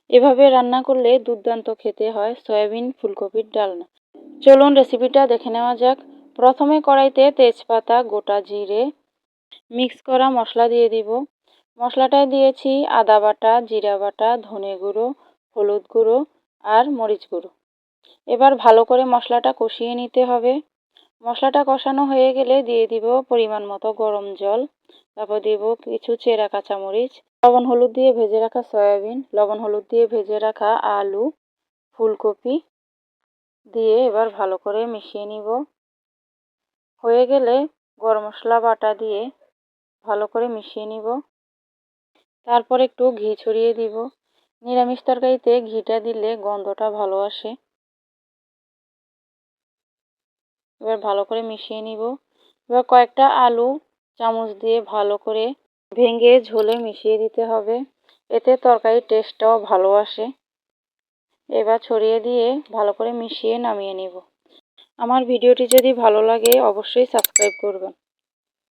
এভাবে রান্না করলে দুর্দান্ত খেতে হয় সয়াবিন ফুলকপির ডালনা। চলুন রেসিপিটা দেখে নেওয়া যাক। প্রথমে কড়াইতে তেজপাতা, গোটা জিরে, মিক্স করা মশলা দিয়ে দিব। মশলাটায় দিয়েছি আদা বাটা, জিরা বাটা, ধনে গুঁড়ো, হলুদ গুঁড়ো আর মরিচ গুঁড়ো। এবার ভালো করে মশলাটা কষিয়ে নিতে হবে। মশলাটা কষানো হয়ে গেলে দিয়ে দিব পরিমাণ মতো গরম জল, তারপর দিব কিছু চেরা কাঁচামরিচ, লবণ হলুদ দিয়ে ভেজে রাখা সয়াবিন, লবণ হলুদ দিয়ে ভেজে রাখা আলু, ফুলকপি দিয়ে এবার ভালো করে মিশিয়ে নিব। হয়ে গেলে গরম মশলা বাটা দিয়ে ভালো করে মিশিয়ে নিব। তারপর একটু ঘি ছড়িয়ে দিব। নিরামিষ তরকারিতে ঘিটা দিলে গন্ধটা ভালো আসে। এবার ভালো করে মিশিয়ে নিব। এবার কয়েকটা আলু চামচ দিয়ে ভালো করে ভেঙে ঝোলে মিশিয়ে দিতে হবে, এতে তরকারির টেস্টটাও ভালো আসে। এবার ছড়িয়ে দিয়ে ভালো করে মিশিয়ে নামিয়ে নিব। আমার ভিডিওটি যদি ভালো লাগে অবশ্যই সাবস্ক্রাইব করবেন।